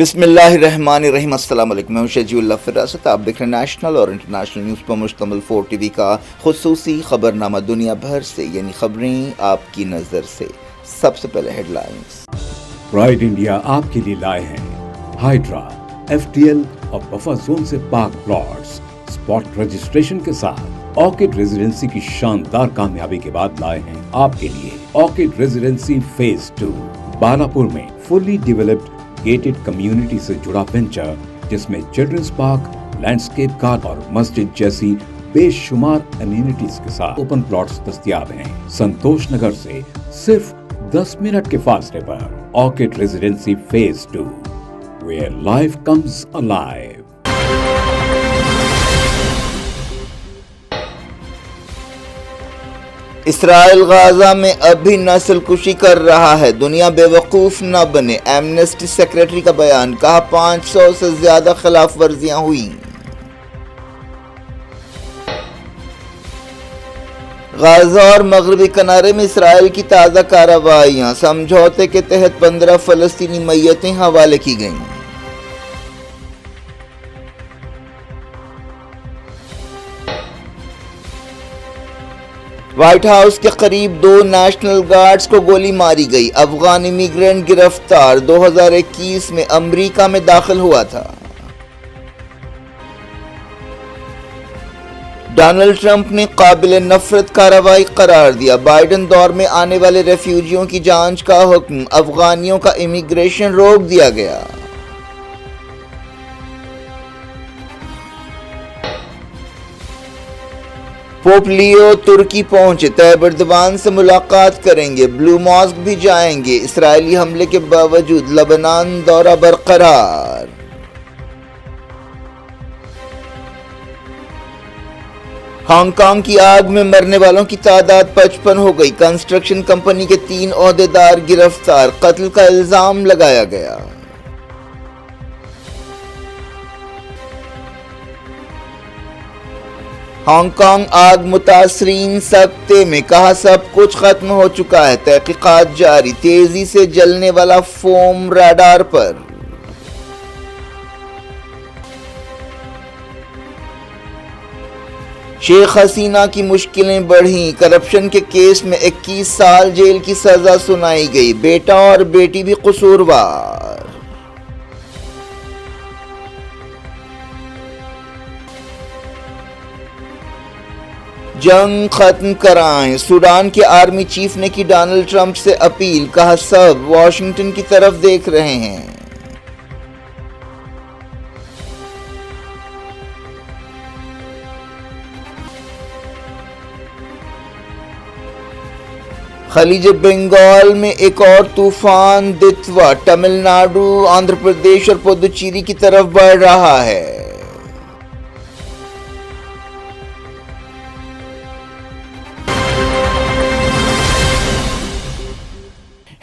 بسم اللہ الرحمن الرحیم۔ السلام علیکم، میں ہوں شجیع اللہ فراست۔ آپ دیکھ رہے ہیں نیشنل اور انٹرنیشنل نیوز پر مشتمل 4 ٹی وی کا خصوصی خبرنامہ دنیا بھر سے، یعنی خبریں آپ کی نظر سے۔ سب سے پہلے ہیڈ لائنز۔ پرائڈ انڈیا آپ کے لیے لائے ہیں ہائیڈرا، ایف ٹی ایل اور بفر زون سے پاک پلاٹس اسپاٹ رجسٹریشن کے ساتھ۔ آرکڈ ریزیڈنسی کی شاندار کامیابی کے بعد لائے ہیں آپ کے لیے آرکڈ ریزیڈنسی فیز 2 بالاپور میں فلی ڈیولپڈ گیٹڈ کمیونٹی سے جڑا وینچر، جس میں چلڈرنز پارک، لینڈسکیپ گارڈن اور مسجد جیسی بے شمار امینٹیز کے ساتھ اوپن پلاٹس دستیاب ہیں۔ سنتوش نگر سے صرف 10 منٹ کے فاصلے پر orchid residency phase 2 where life comes alive۔ Israel Gaza میں ابھی نسل کشی کر رہا ہے، دنیا بے وقوف نہ بنے۔ ایمنسٹی سیکریٹری کا بیان، کہا 500 سے زیادہ خلاف ورزیاں ہوئیں۔ غزہ اور مغربی کنارے میں اسرائیل کی تازہ کارروائیاں، سمجھوتے کے تحت 15 فلسطینی میتیں حوالے کی گئیں۔ وائٹ ہاؤس کے قریب 2 نیشنل گارڈز کو گولی ماری گئی۔ افغان امیگرینٹ گرفتار، 2021 میں امریکہ میں داخل ہوا تھا۔ ڈونلڈ ٹرمپ نے قابل نفرت کارروائی قرار دیا۔ بائیڈن دور میں آنے والے ریفیوجیوں کی جانچ کا حکم، افغانیوں کا امیگریشن روک دیا گیا۔ پوپ لیو ترکی پہنچے، طیب اردوان سے ملاقات کریں گے، بلو ماسک بھی جائیں گے۔ اسرائیلی حملے کے باوجود لبنان دورہ برقرار۔ ہانگ کانگ کی آگ میں مرنے والوں کی تعداد 55 ہو گئی۔ کنسٹرکشن کمپنی کے 3 عہدیدار گرفتار، قتل کا الزام لگایا گیا۔ ہانگ کانگ آگ متاثرین سکتے میں، کہا سب کچھ ختم ہو چکا ہے، تحقیقات جاری۔ تیزی سے جلنے والا فوم ریڈار پر۔ شیخ حسینہ کی مشکلیں بڑھیں، کرپشن کے کیس میں 21 سال جیل کی سزا سنائی گئی، بیٹا اور بیٹی بھی قصوروار۔ جنگ ختم کرائیں، سوڈان کے آرمی چیف نے کی ڈونلڈ ٹرمپ سے اپیل، کہا سب واشنگٹن کی طرف دیکھ رہے ہیں۔ خلیج بنگال میں ایک اور طوفان دتوا، تمل ناڈو، آندھرا پردیش اور پدوچیری کی طرف بڑھ رہا ہے۔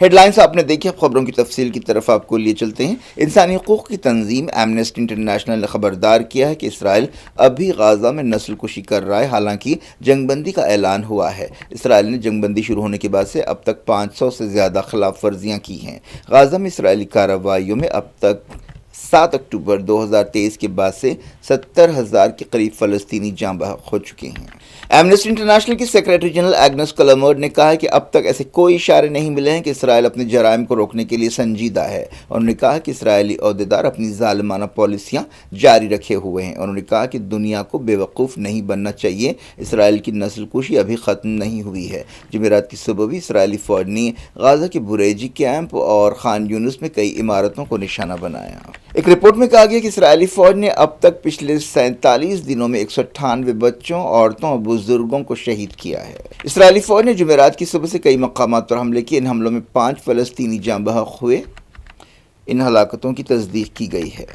ہیڈ لائنز آپ نے دیکھی، اب خبروں کی تفصیل کی طرف آپ کو لیے چلتے ہیں۔ انسانی حقوق کی تنظیم ایمنسٹی انٹرنیشنل نے خبردار کیا ہے کہ اسرائیل ابھی غزہ میں نسل کشی کر رہا ہے، حالانکہ جنگ بندی کا اعلان ہوا ہے۔ اسرائیل نے جنگ بندی شروع ہونے کے بعد سے اب تک 500 سے زیادہ خلاف ورزیاں کی ہیں۔ غزہ میں اسرائیلی کارروائیوں میں اب تک 7 اکتوبر 2023 کے بعد سے 70,000 کے قریب فلسطینی جاں بحق ہو چکے ہیں۔ ایمنسٹی انٹرنیشنل کی سیکریٹری جنرل ایگنس کلمرڈ نے کہا کہ اب تک ایسے کوئی اشارے نہیں ملے ہیں کہ اسرائیل اپنے جرائم کو روکنے کے لیے سنجیدہ ہے۔ انہوں نے کہا کہ اسرائیلی عہدیدار اپنی ظالمانہ پالیسیاں جاری رکھے ہوئے ہیں۔ انہوں نے کہا کہ دنیا کو بے وقوف نہیں بننا چاہیے، اسرائیل کی نسل کشی ابھی ختم نہیں ہوئی ہے۔ جمعرات کی صبح بھی اسرائیلی فوج نے غزہ کے بریجی کیمپ اور خان یونس میں کئی عمارتوں کو نشانہ بنایا۔ ایک رپورٹ میں کہا گیا کہ اسرائیلی فوج نے اب تک پچھلے 47 دنوں میں 198 بچوں، عورتوں اور بزرگوں کو شہید کیا ہے۔ اسرائیلی فوج نے جمعرات کی صبح سے کئی مقامات پر حملے کیے۔ ان حملوں میں 5 فلسطینی جاں بحق ہوئے۔ ان ہلاکتوں کی تصدیق کی گئی ہے۔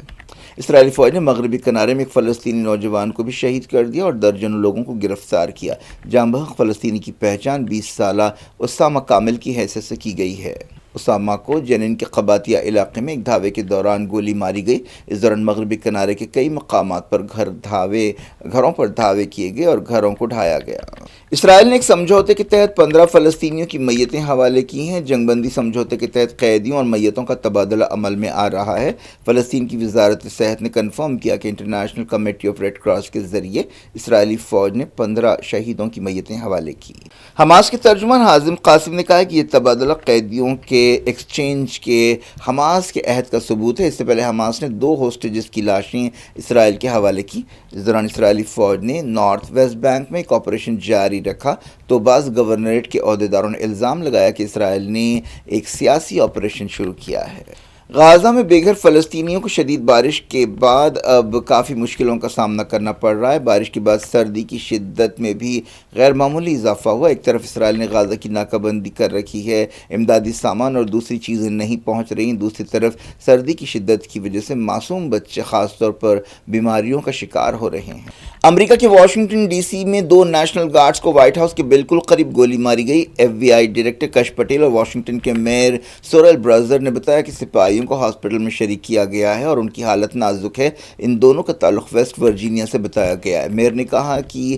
اسرائیلی فوج نے مغربی کنارے میں ایک فلسطینی نوجوان کو بھی شہید کر دیا اور درجنوں لوگوں کو گرفتار کیا۔ جاں بحق فلسطینی کی پہچان 20 سالہ اسامہ کامل کی حیثیت سے کی گئی ہے۔ اسامہ کو جنین کے قباطیہ علاقے میں ایک دھاوے کے دوران گولی ماری گئی۔ اس دوران مغربی کنارے کے کئی مقامات پر گھروں پر دھاوے کیے گئے اور گھروں کو ڈھایا گیا۔ اسرائیل نے ایک سمجھوتے کے تحت 15 فلسطینیوں کی میتیں حوالے کی ہیں۔ جنگ بندی سمجھوتے کے تحت قیدیوں اور میتوں کا تبادلہ عمل میں آ رہا ہے۔ فلسطین کی وزارت صحت نے کنفرم کیا کہ international committee of Red Cross کے ذریعے اسرائیلی فوج نے 15 شہیدوں کی میتیں حوالے کی۔ حماس کے ترجمان حازم قاسم نے کہا کہ یہ تبادلہ قیدیوں کے ایکسچینج کے حماس کے عہد کا ثبوت ہے۔ اس سے پہلے حماس نے 2 ہوسٹیجز کی لاشیں اسرائیل کے حوالے کی۔ اس دوران اسرائیلی فوج نے نارتھ ویسٹ بینک میں ایک آپریشن جاری رکھا تو بعض گورنریٹ کے عہدیداروں نے الزام لگایا کہ اسرائیل نے ایک سیاسی آپریشن شروع کیا ہے۔ غازہ میں بے گھر فلسطینیوں کو شدید بارش کے بعد اب کافی مشکلوں کا سامنا کرنا پڑ رہا ہے۔ بارش کے بعد سردی کی شدت میں بھی غیر معمولی اضافہ ہوا۔ ایک طرف اسرائیل نے غازہ کی ناکہ بندی کر رکھی ہے، امدادی سامان اور دوسری چیزیں نہیں پہنچ رہی ہیں، دوسری طرف سردی کی شدت کی وجہ سے معصوم بچے خاص طور پر بیماریوں کا شکار ہو رہے ہیں۔ امریکہ کے واشنگٹن ڈی سی میں 2 نیشنل گارڈز کو وائٹ ہاؤس کے بالکل قریب گولی ماری گئی۔ ایف بی آئی ڈائریکٹر کش پٹیل اور واشنگٹن کے میئر سورل برازر نے بتایا کہ سپاہیوں کو ہاسپٹل میں شریک کیا گیا ہے اور ان کی حالت نازک ہے۔ ان دونوں کا تعلق ویسٹ ورجینیا سے بتایا گیا ہے۔ میئر نے کہا کہ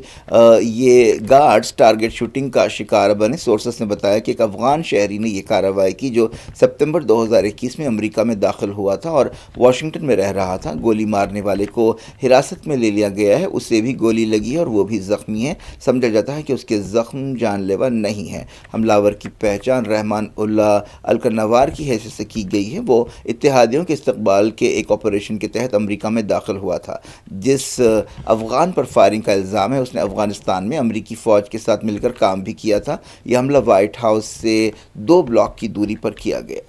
یہ گارڈز ٹارگٹ شوٹنگ کا شکار بنے۔ سورسز نے بتایا کہ ایک افغان شہری نے یہ کارروائی کی جو ستمبر 2021 میں امریکہ میں داخل ہوا تھا اور واشنگٹن میں رہ رہا تھا۔ گولی مارنے والے کو حراست میں لے لیا گیا ہے، اسے بھی گولی لگی ہے اور وہ بھی زخمی ہے۔ سمجھا جاتا ہے کہ اس کے زخم جان لیوا نہیں ہے۔ حملہ کی پہچان رحمان اللہ الکنوار کی حیثیت سے کی گئی ہے۔ وہ اتحادیوں کے استقبال کے ایک آپریشن کے تحت امریکہ میں داخل ہوا تھا۔ جس افغان پر فائرنگ کا الزام ہے اس نے افغانستان میں امریکی فوج کے ساتھ مل کر کام بھی کیا تھا۔ یہ حملہ وائٹ ہاؤس سے 2 بلاک کی دوری پر کیا گیا۔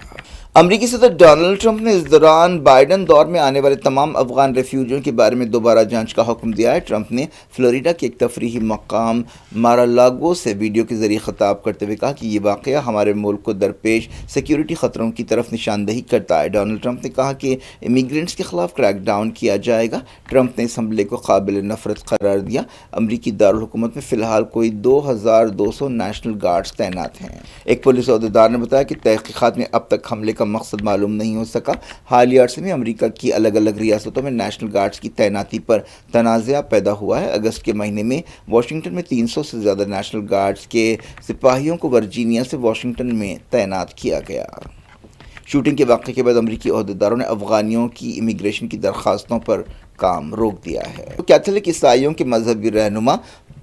امریکی صدر ڈونلڈ ٹرمپ نے اس دوران بائیڈن دور میں آنے والے تمام افغان ریفیوجیوں کے بارے میں دوبارہ جانچ کا حکم دیا ہے۔ ٹرمپ نے فلوریڈا کے ایک تفریحی مقام مارالاگو سے ویڈیو کے ذریعے خطاب کرتے ہوئے کہا کہ یہ واقعہ ہمارے ملک کو درپیش سیکیورٹی خطروں کی طرف نشاندہی کرتا ہے۔ ڈونلڈ ٹرمپ نے کہا کہ امیگرینٹس کے خلاف کریک ڈاؤن کیا جائے گا۔ ٹرمپ نے اس حملے کو قابل نفرت قرار دیا۔ امریکی دارالحکومت میں فی الحال کوئی 2200 نیشنل گارڈز تعینات ہیں۔ ایک پولیس عہدیدار نے بتایا کہ تحقیقات میں اب تک حملے کا مقصد معلوم نہیں ہو سکا۔ حالیہ عرصے میں امریکہ کی الگ الگ ریاستوں میں نیشنل گارڈز کی تعیناتی پر تنازع پیدا ہوا ہے۔ اگست کے مہینے میں واشنگٹن میں 300 سے زیادہ نیشنل گارڈز کے سپاہیوں کو ورجینیا سے واشنگٹن میں تعینات کیا گیا۔ شوٹنگ کے واقعے کے بعد امریکی عہدیداروں نے افغانیوں کی امیگریشن کی درخواستوں پر کام روک دیا ہے۔ کیتھولک عیسائیوں کے مذہبی رہنما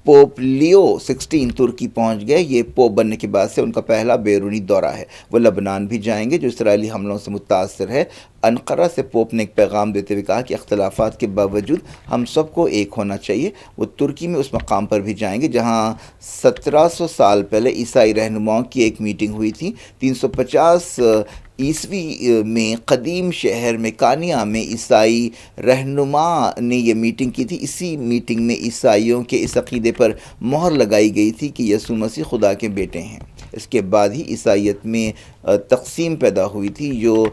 پوپ لیو 16 ترکی پہنچ گئے۔ یہ پوپ بننے کے بعد سے ان کا پہلا بیرونی دورہ ہے۔ وہ لبنان بھی جائیں گے جو اسرائیلی حملوں سے متاثر ہے۔ انقرہ سے پوپ نے ایک پیغام دیتے ہوئے کہا کہ اختلافات کے باوجود ہم سب کو ایک ہونا چاہیے۔ وہ ترکی میں اس مقام پر بھی جائیں گے جہاں 1700 سال پہلے عیسائی رہنماؤں کی ایک میٹنگ ہوئی تھی۔ 350 عیسوی میں قدیم شہر میکانیا میں عیسائی رہنما نے یہ میٹنگ کی تھی۔ اسی میٹنگ میں عیسائیوں کے اس عقیدے پر مہر لگائی گئی تھی کہ یسوع مسیح خدا کے بیٹے ہیں۔ اس کے بعد ہی عیسائیت میں تقسیم پیدا ہوئی تھی جو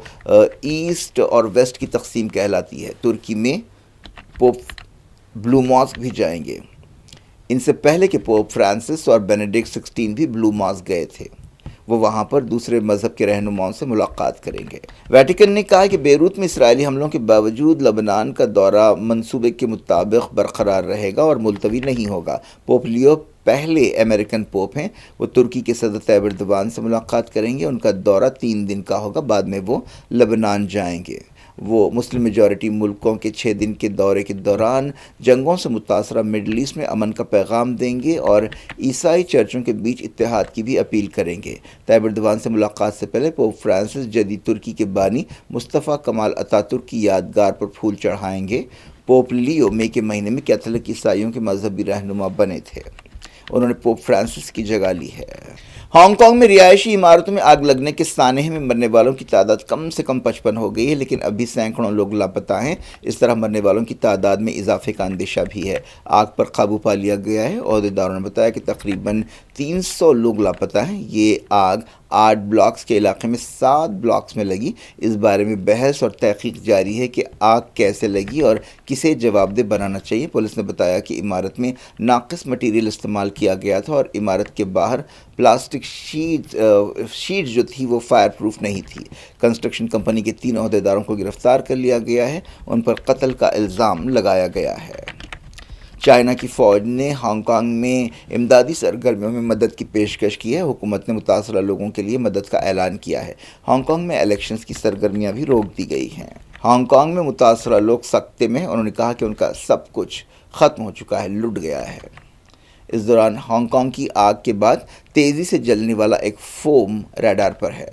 ایسٹ اور ویسٹ کی تقسیم کہلاتی ہے۔ ترکی میں پوپ بلو ماسک بھی جائیں گے۔ ان سے پہلے کہ پوپ فرانسس اور بینیڈکٹ 16 بھی بلو ماسک گئے تھے۔ وہ وہاں پر دوسرے مذہب کے رہنماؤں سے ملاقات کریں گے۔ ویٹیکن نے کہا کہ بیروت میں اسرائیلی حملوں کے باوجود لبنان کا دورہ منصوبے کے مطابق برقرار رہے گا اور ملتوی نہیں ہوگا۔ پوپ لیو پہلے امریکن پوپ ہیں۔ وہ ترکی کے صدر طیب ایردوان سے ملاقات کریں گے۔ ان کا دورہ 3 دن کا ہوگا، بعد میں وہ لبنان جائیں گے۔ وہ مسلم میجورٹی ملکوں کے 6 دن کے دورے کے دوران جنگوں سے متاثرہ مڈل ایسٹ میں امن کا پیغام دیں گے اور عیسائی چرچوں کے بیچ اتحاد کی بھی اپیل کریں گے۔ طیب ایردوان سے ملاقات سے پہلے پوپ فرانسس جدید ترکی کے بانی مصطفیٰ کمال اتاترک کی یادگار پر پھول چڑھائیں گے۔ پوپ لیو مئی کے مہینے میں کیتھولک عیسائیوں کے مذہبی رہنما بنے تھے۔ انہوں نے پوپ فرانسس کی جگہ لی ہے۔ ہانگ کانگ میں رہائشی عمارتوں میں آگ لگنے کے سانحے میں مرنے والوں کی تعداد کم سے کم 55 ہو گئی ہے، لیکن ابھی سینکڑوں لوگ لاپتہ ہیں۔ اس طرح مرنے والوں کی تعداد میں اضافے کا اندیشہ بھی ہے۔ آگ پر قابو پا لیا گیا ہے۔ عہدیداروں نے بتایا کہ تقریباً 300 لوگ لاپتہ ہیں۔ یہ آگ 8 بلاکس کے علاقے میں 7 بلاکس میں لگی۔ اس بارے میں بحث اور تحقیق جاری ہے کہ آگ کیسے لگی اور کسے جواب دہ بنانا چاہیے۔ پولیس نے بتایا کہ عمارت میں ناقص مٹیریل استعمال کیا گیا تھا اور عمارت کے باہر پلاسٹک شیٹ جو تھی وہ فائر پروف نہیں تھی۔ کنسٹرکشن کمپنی کے 3 عہدیداروں کو گرفتار کر لیا گیا ہے۔ ان پر قتل کا الزام لگایا گیا ہے۔ چائنا کی فوج نے ہانگ کانگ میں امدادی سرگرمیوں میں مدد کی پیشکش کی ہے۔ حکومت نے متاثرہ لوگوں کے لیے مدد کا اعلان کیا ہے۔ ہانگ کانگ میں الیکشنز کی سرگرمیاں بھی روک دی گئی ہیں۔ ہانگ کانگ میں متاثرہ لوگ سکتے میں، انہوں نے کہا کہ ان کا سب کچھ ختم ہو چکا ہے، لٹ گیا ہے۔ اس دوران ہانگ کانگ کی آگ کے بعد تیزی سے جلنے والا ایک فوم ریڈار پر ہے۔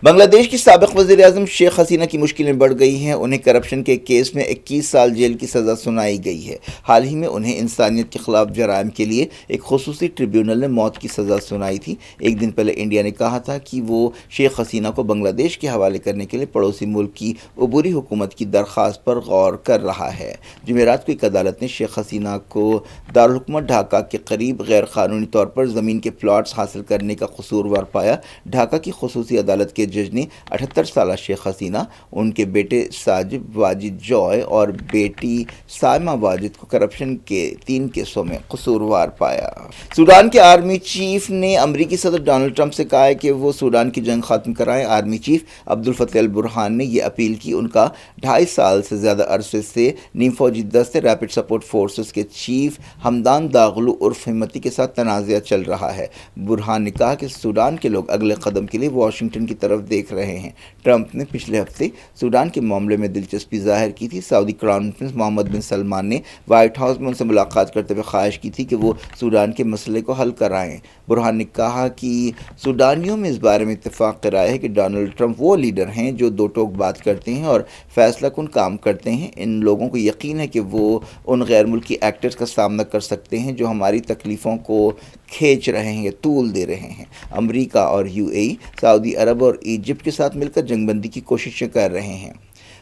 بنگلہ دیش کی سابق وزیر اعظم شیخ حسینہ کی مشکلیں بڑھ گئی ہیں۔ انہیں کرپشن کے کیس میں 21 سال جیل کی سزا سنائی گئی ہے۔ حال ہی میں انہیں انسانیت کے خلاف جرائم کے لیے ایک خصوصی ٹریبیونل نے موت کی سزا سنائی تھی۔ ایک دن پہلے انڈیا نے کہا تھا کہ وہ شیخ حسینہ کو بنگلہ دیش کے حوالے کرنے کے لیے پڑوسی ملک کی عبوری حکومت کی درخواست پر غور کر رہا ہے۔ جمعرات کو ایک عدالت نے شیخ حسینہ کو دارالحکومت ڈھاکہ کے قریب غیر قانونی طور پر زمین کے پلاٹس حاصل کرنے کا قصوروار پایا۔ ڈھاکہ کی خصوصی عدالت کے جج نے 78 سالہ شیخ حسینہ، ان کے بیٹے ساجد واجد جوائے اور بیٹی سائمہ واجد کو کرپشن کے 3 کیسوں میں قصوروار پایا۔ سوڈان کے آرمی چیف نے امریکی صدر ڈونلڈ ٹرمپ سے کہا ہے کہ وہ سوڈان کی جنگ ختم کرائیں۔ آرمی چیف عبدالفتاح البرہان نے یہ اپیل کی۔ ان کا 2.5 سال سے زیادہ عرصے سے نیم فوجی دستے ریپڈ سپورٹ فورسز کے چیف حمدان داغلو عرف ہمتی کے ساتھ تنازعہ چل رہا ہے۔ برہان نے کہا کہ سوڈان کے لوگ اگلے قدم کے لیے واشنگٹن کی طرف دیکھ رہے ہیں۔ ٹرمپ نے پچھلے ہفتے سوڈان کے معاملے میں دلچسپی ظاہر کی تھی۔ سعودی کراؤن پرنس محمد بن سلمان نے وائٹ ہاؤس میں ان سے ملاقات کرتے ہوئے خواہش کی تھی کہ وہ سوڈان کے مسئلے کو حل کرائیں۔ برہان نے کہا کہ سوڈانیوں میں اس بارے میں اتفاق رائے ہے کہ ڈونلڈ ٹرمپ وہ لیڈر ہیں جو دو ٹوک بات کرتے ہیں اور فیصلہ کن کام کرتے ہیں۔ ان لوگوں کو یقین ہے کہ وہ ان غیر ملکی ایکٹرز کا سامنا کر سکتے ہیں جو ہماری تکلیفوں کو کھینچ رہے ہیں یا طول دے رہے ہیں۔ امریکہ اور UAE، سعودی عرب اور ایجپٹ کے ساتھ مل کر جنگ بندی کی کوششیں کر رہے ہیں۔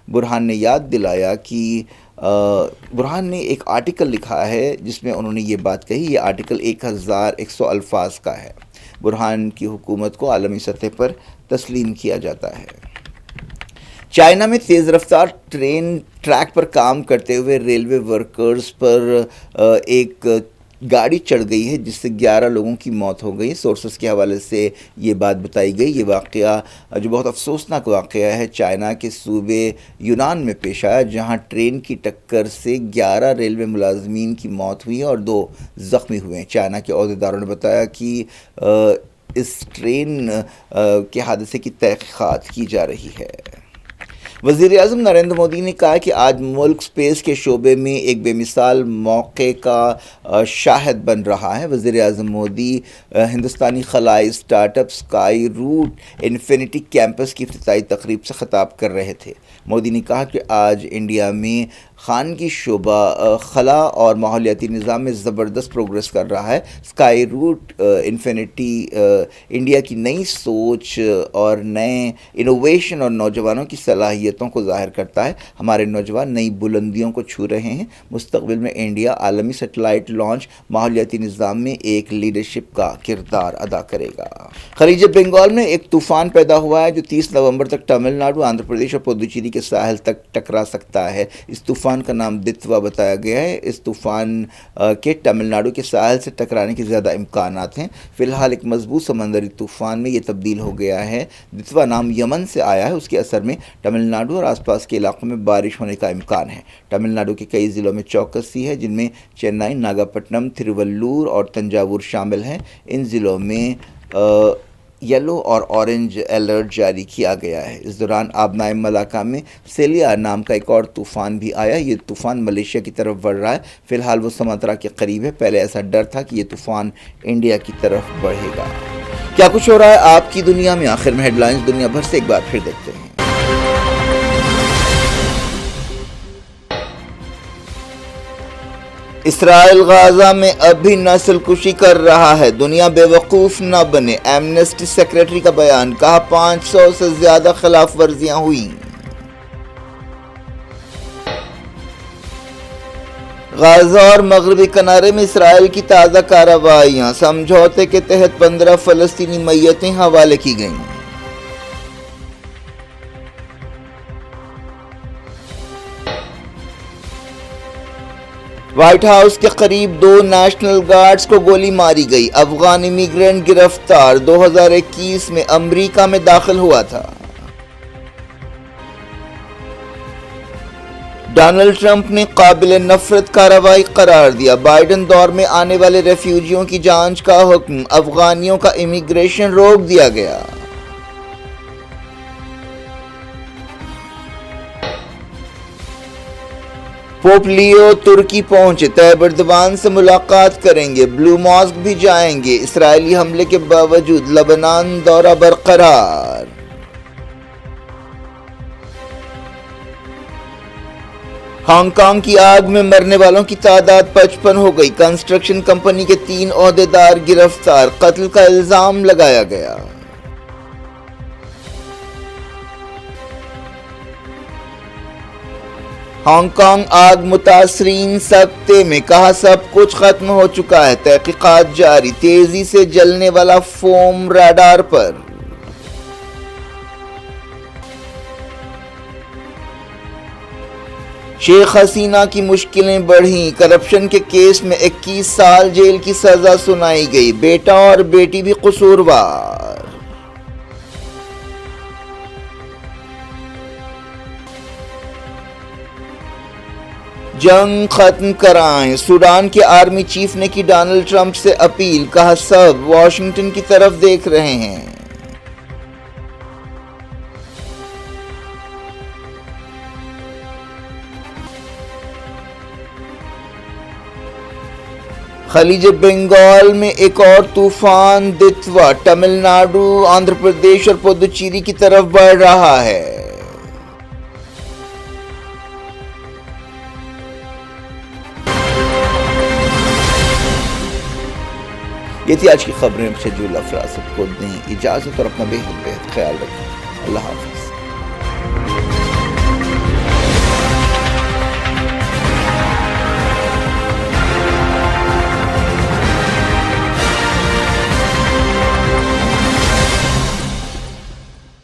برہان نے یاد دلایا کہ برہان نے ایک آرٹیکل لکھا ہے جس میں انہوں نے یہ بات کہی۔ یہ آرٹیکل 1100 الفاظ کا ہے۔ برہان کی حکومت کو عالمی سطح پر تسلیم کیا جاتا ہے۔ چائنا میں تیز رفتار ٹرین ٹریک پر کام کرتے ہوئے ریلوے ورکرز پر ایک گاڑی چڑھ گئی ہے جس سے 11 لوگوں کی موت ہو گئی۔ سورسز کے حوالے سے یہ بات بتائی گئی۔ یہ واقعہ جو بہت افسوسناک واقعہ ہے چائنا کے صوبے یونان میں پیش آیا، جہاں ٹرین کی ٹکر سے 11 ریلوے ملازمین کی موت ہوئی اور 2 زخمی ہوئے ہیں۔ چائنا کے عہدیداروں نے بتایا کہ اس ٹرین کے حادثے کی تحقیقات کی جا رہی ہے۔ وزیر اعظم نریندر مودی نے کہا کہ آج ملک اسپیس کے شعبے میں ایک بے مثال موقع کا شاہد بن رہا ہے۔ وزیر اعظم مودی ہندوستانی خلائی startup Skyroot Infinity campus کی افتتاحی تقریب سے خطاب کر رہے تھے۔ مودی نے کہا کہ آج انڈیا میں خانگی شعبہ خلا اور ماحولیاتی نظام میں زبردست پروگرس کر رہا ہے۔ اسکائی روٹ انفینٹی انڈیا کی نئی سوچ اور نئے انوویشن اور نوجوانوں کی صلاحیتوں کو ظاہر کرتا ہے۔ ہمارے نوجوان نئی بلندیوں کو چھو رہے ہیں۔ مستقبل میں انڈیا عالمی سیٹلائٹ لانچ ماحولیاتی نظام میں ایک لیڈرشپ کا کردار ادا کرے گا۔ خلیج بنگال میں ایک طوفان پیدا ہوا ہے جو 30 نومبر تک تمل ناڈو، آندھرا پردیش اور پدوچیری کے ساحل تک ٹکرا سکتا ہے۔ اس طوفان کا نام دتوا بتایا گیا ہے۔ اس طوفان کے تمل ناڈو کے ساحل سے ٹکرانے کے زیادہ امکانات ہیں۔ فی الحال ایک مضبوط سمندری طوفان میں یہ تبدیل ہو گیا ہے۔ دتوا نام یمن سے آیا ہے۔ اس کے اثر میں تمل ناڈو اور آس پاس کے علاقوں میں بارش ہونے کا امکان ہے۔ تمل ناڈو کے کئی ضلعوں میں چوکسی ہے، جن میں چنئی، ناگاپٹنم، تھیروولور اور تنجاور شامل ہیں۔ ان ضلعوں میں یلو اور اورنج الرٹ جاری کیا گیا ہے۔ اس دوران آبنائے ملاکا میں سیلیا نام کا ایک اور طوفان بھی آیا۔ یہ طوفان ملیشیا کی طرف بڑھ رہا ہے۔ فی الحال وہ سماترا کے قریب ہے۔ پہلے ایسا ڈر تھا کہ یہ طوفان انڈیا کی طرف بڑھے گا۔ کیا کچھ ہو رہا ہے آپ کی دنیا میں؟ آخر میں ہیڈ لائنز دنیا بھر سے ایک بار پھر دیکھتے ہیں۔ اسرائیل غزہ میں اب بھی نسل کشی کر رہا ہے، دنیا بے وقوف نہ بنے، ایمنسٹی سیکریٹری کا بیان۔ کہا 500 سے زیادہ خلاف ورزیاں ہوئیں۔ غزہ اور مغربی کنارے میں اسرائیل کی تازہ کارروائیاں، سمجھوتے کے تحت 15 فلسطینی میتیں حوالے کی گئیں۔ وائٹ ہاؤس کے قریب 2 نیشنل گارڈز کو گولی ماری گئی۔ افغان امیگرینٹ گرفتار، 2021 میں امریکہ میں داخل ہوا تھا۔ ڈونلڈ ٹرمپ نے قابل نفرت کارروائی قرار دیا، بائیڈن دور میں آنے والے ریفیوجیوں کی جانچ کا حکم، افغانیوں کا امیگریشن روک دیا گیا۔ پوپ لیو ترکی پہنچے، طیب اردوان سے ملاقات کریں گے، بلو ماسک بھی جائیں گے۔ اسرائیلی حملے کے باوجود لبنان دورہ برقرار۔ ہانگ کانگ کی آگ میں مرنے والوں کی تعداد 55 ہو گئی، کنسٹرکشن کمپنی کے 3 عہدیدار گرفتار، قتل کا الزام لگایا گیا۔ ہانگ کانگ آگ متاثرین سکتے میں، کہا سب کچھ ختم ہو چکا ہے، تحقیقات جاری، تیزی سے جلنے والا فوم ریڈار پر۔ شیخ حسینہ کی مشکلیں بڑھیں، کرپشن کے کیس میں 21 سال جیل کی سزا سنائی گئی، بیٹا اور بیٹی بھی قصوروار۔ جنگ ختم کرائیں، سوڈان کے آرمی چیف نے کی ڈونلڈ ٹرمپ سے اپیل، کہا سب واشنگٹن کی طرف دیکھ رہے ہیں۔ خلیج بنگال میں ایک اور طوفان دتوا تمل ناڈو، آندھرا پردیش اور پدوچیری کی طرف بڑھ رہا ہے۔ یہ تھی آج کی خبریں، شجول افراست کو دیں اجازت اور اپنا بے حد خیال رکھیں۔ اللہ حافظ۔